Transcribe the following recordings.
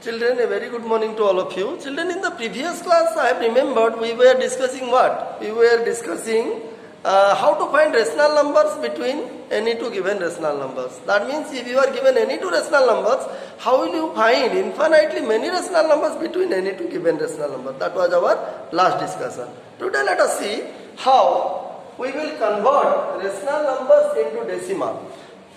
Children, a very good morning to all of you. Children, in the previous class, I have remembered we were discussing what? We were discussing how to find rational numbers between any two given rational numbers. That means if you are given any two rational numbers, how will you find infinitely many rational numbers between any two given rational numbers? That was our last discussion. Today let us see how we will convert rational numbers into decimal.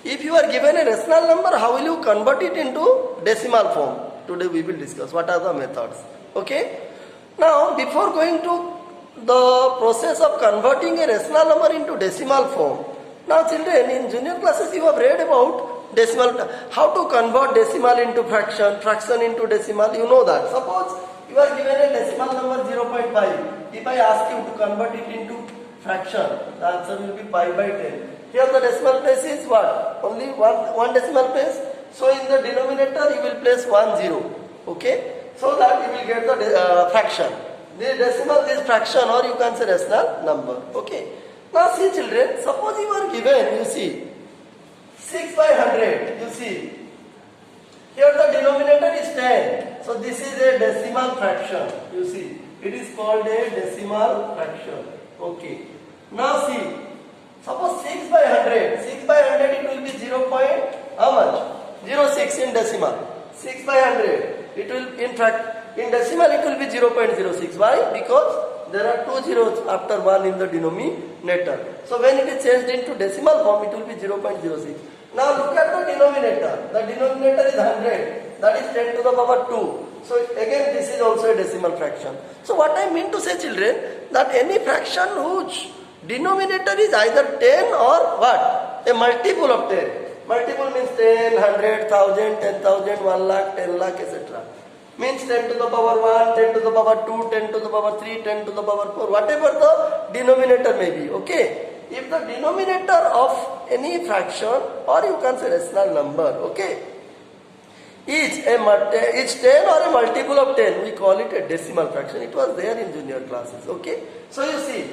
If you are given a rational number, how will you convert it into decimal form? Today we will discuss what are the methods. Okay? Now, before going to the process of converting a rational number into decimal form, now children, in junior classes you have read about decimal, how to convert decimal into fraction, fraction into decimal, you know that. Suppose you are given a decimal number 0.5. If I ask you to convert it into fraction, the answer will be pi by 10. Here the decimal place is what? Only one decimal place. So in the denominator you will place 1 0. Okay? So that you will get the fraction. The decimal is fraction, or you can say rational number. Okay? Now see children, suppose you are given, you see, 6 by 100, you see. Here the denominator is 10. So this is a decimal fraction, you see. It is called a decimal fraction. Okay. Now see, suppose 6 by 100. 6 by 100 it will be 0. How much? 0.6 in decimal. 6 by 100. It will, in fact, in decimal it will be 0.06. Why? Because there are two zeros after 1 in the denominator. So when it is changed into decimal form, it will be 0.06. Now look at the denominator. The denominator is 100. That is 10 to the power 2. So again this is also a decimal fraction. So what I mean to say children, that any fraction whose denominator is either 10 or what? A multiple of 10. Multiple means 10, 100, 1000, 10,000, 1 lakh, 10 lakh, etc. Means 10 to the power 1, 10 to the power 2, 10 to the power 3, 10 to the power 4, whatever the denominator may be. Okay? If the denominator of any fraction, or you can say rational number, okay, is 10 or a multiple of 10, we call it a decimal fraction. It was there in junior classes. Okay? So you see,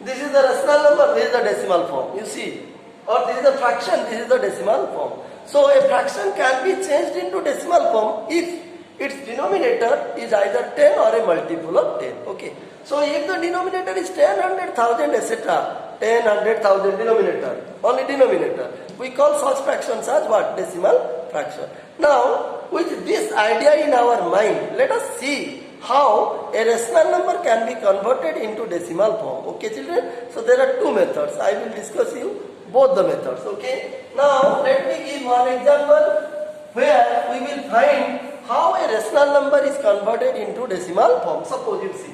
this is the rational number, this is the decimal form. You see, or this is the fraction, this is the decimal form. So a fraction can be changed into decimal form if its denominator is either 10 or a multiple of 10. Okay. So if the denominator is 10, 100, 1000, etc. 10, 100, 1000 denominator, only denominator. We call such fractions as what? Decimal fraction. Now, with this idea in our mind, let us see how a rational number can be converted into decimal form. Okay children? So there are two methods. I will discuss you both the methods. Okay? Now let me give one example where we will find how a rational number is converted into decimal form. Suppose you see.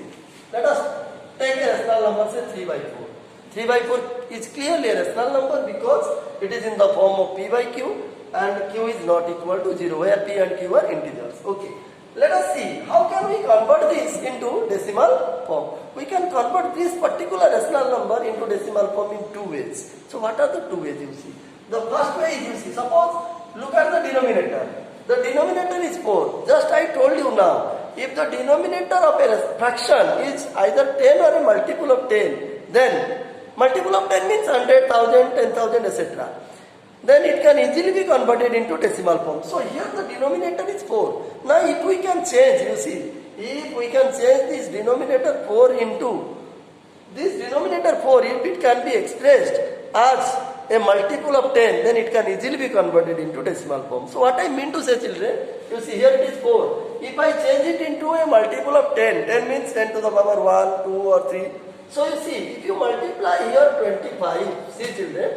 Let us take a rational number, say 3 by 4. 3 by 4 is clearly a rational number because it is in the form of p by q and q is not equal to 0, where p and q are integers. Okay. Let us see how can we convert this into decimal form. We can convert this particular rational number into decimal form in two ways. So what are the two ways you see? The first way is, you see, suppose look at the denominator. The denominator is 4. Just I told you now, if the denominator of a fraction is either 10 or a multiple of 10, then multiple of 10 means 100, 1000, 10,000, etc. Then it can easily be converted into decimal form. So here the denominator is 4. Now if we can change, you see, if we can change this denominator 4 into this denominator 4, if it can be expressed as a multiple of 10, then it can easily be converted into decimal form. So what I mean to say children, you see here it is 4. If I change it into a multiple of 10, 10 means 10 to the power 1, 2 or 3. So you see, if you multiply here 25, see children,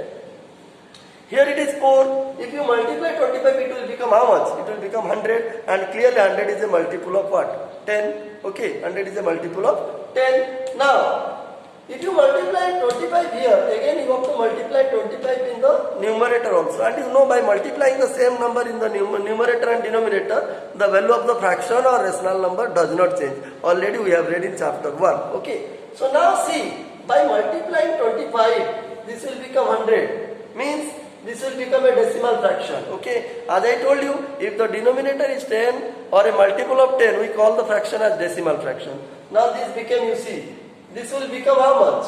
here it is 4. If you multiply 25, it will become how much? It will become 100, and clearly 100 is a multiple of what? 10. Okay, 100 is a multiple of 10. Now, if you multiply 25 here, again you have to multiply 25 in the numerator also. And you know, by multiplying the same number in the numerator and denominator, the value of the fraction or rational number does not change. Already we have read in chapter 1. Okay. So now see, by multiplying 25, this will become 100. Means this will become a decimal fraction. Okay. As I told you, if the denominator is 10 or a multiple of 10, we call the fraction as decimal fraction. Now this became, you see, this will become how much?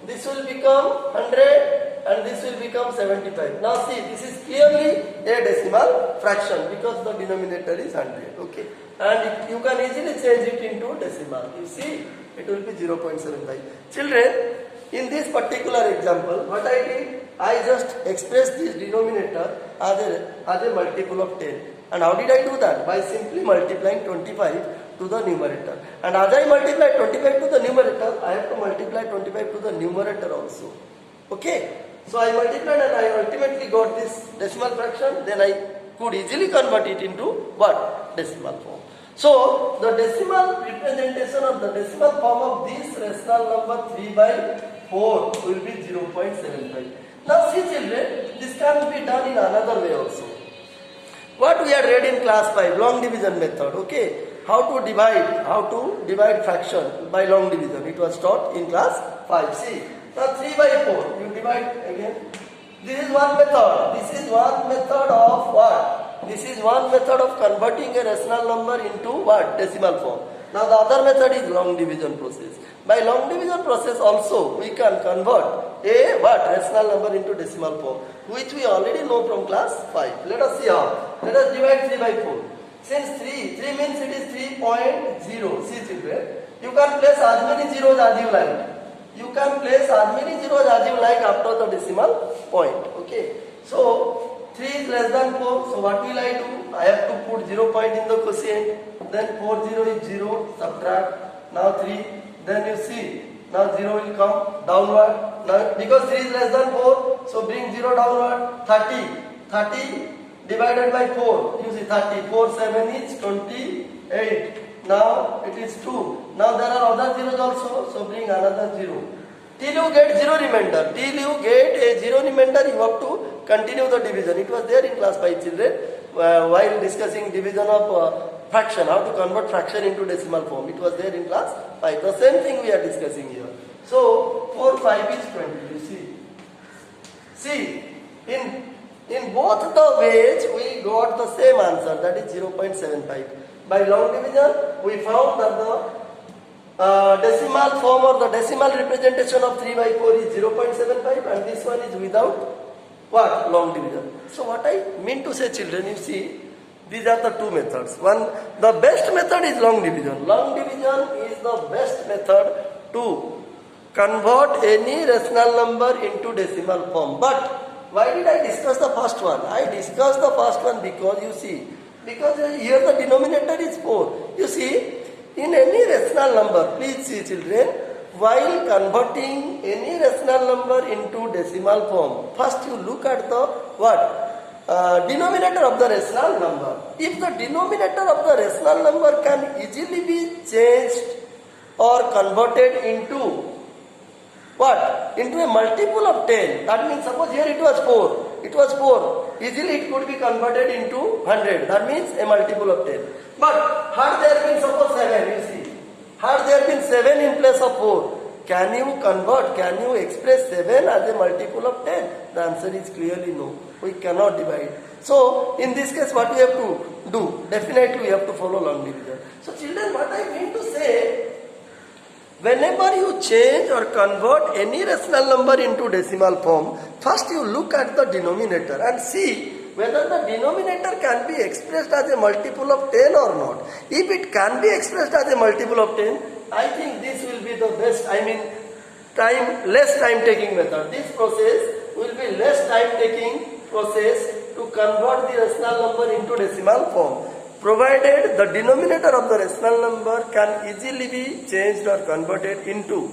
This will become 100 and this will become 75. Now see, this is clearly a decimal fraction because the denominator is 100. Okay, and you can easily change it into decimal. You see, it will be 0.75. Children, in this particular example, what I did, I just expressed this denominator as a multiple of 10. And how did I do that? By simply multiplying 25 to the numerator. And as I multiply 25 to the numerator, I have to multiply 25 to the numerator also. Okay? So I multiplied and I ultimately got this decimal fraction. Then I could easily convert it into what? Decimal form. So the decimal representation of the decimal form of this rational number 3 by 4 will be 0.75. Now see children, this can be done in another way also. What we had read in class 5, long division method, okay? How to divide fraction by long division. It was taught in class 5. See, now 3 by 4, you divide again. This is one method. This is one method of what? This is one method of converting a rational number into what? Decimal form. Now the other method is long division process. By long division process also, we can convert a what? Rational number into decimal form, which we already know from class 5. Let us see how. Let us divide 3 by 4. Since 3 means it is 3.0. See children, you can place as many zeros as you like. You can place as many zeros as you like after the decimal point. Okay. So 3 is less than 4. So what will I do? I have to put 0 point in the quotient. Then 4 0 is 0. Subtract. Now 3. Then you see. Now 0 will come downward. Now because 3 is less than 4. So bring 0 downward. 30. 30 divided by 4. You see 30. 4 7 is 28. Now it is 2. Now there are other zeros also. So bring another 0. Till you get 0 remainder. Till you get a 0 remainder, you have to continue the division. It was there in class 5 children while discussing division of fraction. How to convert fraction into decimal form. It was there in class 5. The same thing we are discussing here. So 4 5 is 20. You see. See, in both the ways we got the same answer, that is 0.75. By long division, we found that the decimal form or the decimal representation of 3 by 4 is 0.75 and this one is without what? Long division. So what I mean to say children, you see, these are the two methods. One, the best method is long division. Long division is the best method to convert any rational number into decimal form. But why did I discuss the first one? I discussed the first one because you see, because here the denominator is 4. You see, in any rational number, please see children, while converting any rational number into decimal form, first you look at the what? Denominator of the rational number. If the denominator of the rational number can easily be changed or converted into what? Into a multiple of 10. That means suppose here it was 4. It was 4. Easily it could be converted into 100. That means a multiple of 10. But had there been suppose 7, you see. Had there been 7 in place of 4. Can you convert? Can you express 7 as a multiple of 10? The answer is clearly no. We cannot divide. So in this case what we have to do? Definitely we have to follow long division. So children, what I mean to say, whenever you change or convert any rational number into decimal form, first you look at the denominator and see whether the denominator can be expressed as a multiple of 10 or not. If it can be expressed as a multiple of 10, I think this will be the best, less time taking method. This process will be less time taking process to convert the rational number into decimal form, provided the denominator of the rational number can easily be changed or converted into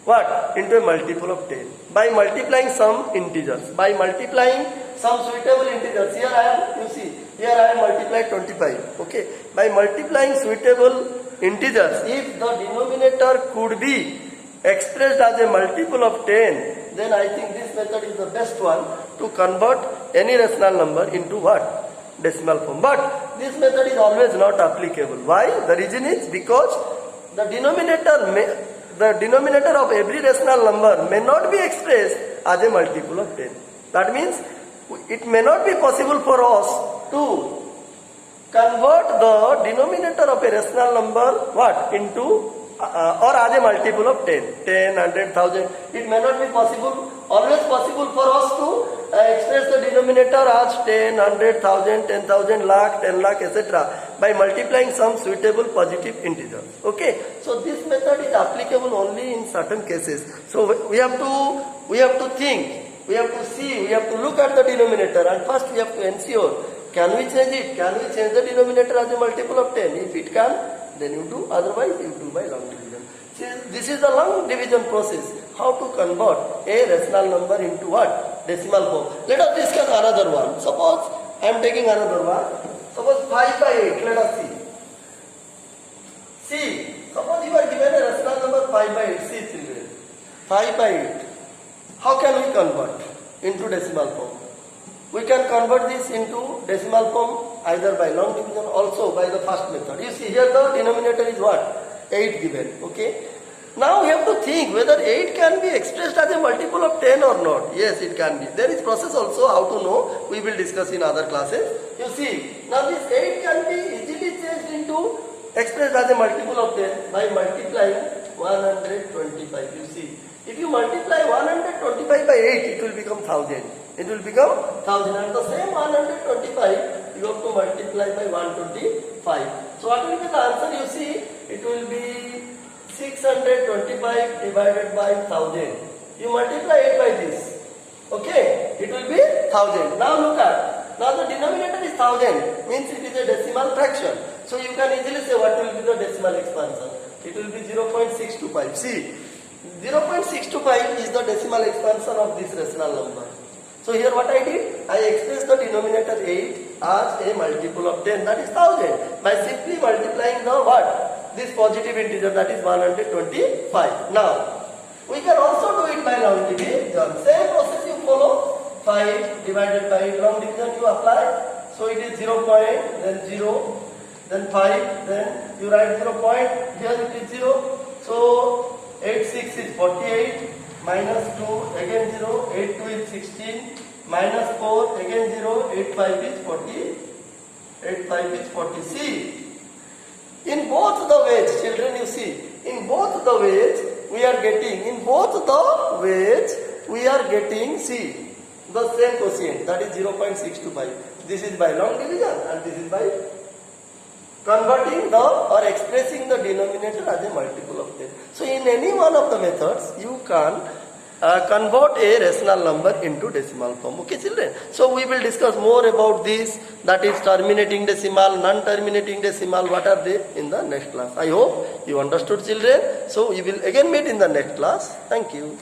what? Into a multiple of 10 by multiplying some integers. By multiplying some suitable integers. Here I am, you see, here I am multiplied 25. Okay. By multiplying suitable integers, if the denominator could be expressed as a multiple of 10, then I think this method is the best one to convert any rational number into what? Decimal form. But this method is always not applicable. Why? The reason is because the denominator of every rational number may not be expressed as a multiple of 10. That means it may not be possible for us to convert the denominator of a rational number what? Into or as a multiple of 10, 10, 100, 1000. It may not be possible, always possible for us to express the denominator as 10, 100, 1000, 10,000, lakh, 10 lakh, etc. by multiplying some suitable positive integers. Okay, so this method is applicable only in certain cases. So we have to think. We have to see, we have to look at the denominator, and first we have to ensure, can we change it? Can we change the denominator as a multiple of 10? If it can, then you do, otherwise you do by long division. See, this is the long division process. How to convert a rational number into what? Decimal form. Let us discuss another one. Suppose I am taking another one. Suppose 5 by 8, let us see. See, suppose you are given a rational number 5 by 8, see children. 5 by 8. How can we convert into decimal form? We can convert this into decimal form either by long division, also by the first method. You see here the denominator is what? 8 given. Okay. Now we have to think whether 8 can be expressed as a multiple of 10 or not. Yes, it can be. There is process also how to know. We will discuss in other classes. You see, now this 8 can be easily changed into expressed as a multiple of 10 by multiplying 125. You see. If you multiply 125 by 8, it will become 1000. It will become 1000. And the same 125, you have to multiply by 125. So what will be the answer? You see, it will be 625 divided by 1000. You multiply 8 by this. Okay, it will be 1000. Now look at, now the denominator is 1000, means it is a decimal fraction. So you can easily say what will be the decimal expansion. It will be 0.625. See, 0.625 is the decimal expansion of this rational number. So here what I did, I expressed the denominator 8 as a multiple of 10, that is 1000, by simply multiplying the what? This positive integer, that is 125. Now, we can also do it by long division. Same process you follow. 5 divided by long division you apply. So it is 0 point, then 0, then 5, then you write 0 point, here it is 0. So 8 6 is 48, minus 2, again 0, 8 2 is 16, minus 4, again 0, 8 5 is 40, 8 5 is 40. See, in both the ways, children, you see, in both the ways we are getting, see, the same quotient, that is 0.625. This is by long division and this is by converting the or expressing the denominator as a multiple of 10. So in any one of the methods, you can convert a rational number into decimal form. Okay, children? So we will discuss more about this, that is terminating decimal, non-terminating decimal, what are they, in the next class. I hope you understood, children. So we will again meet in the next class. Thank you.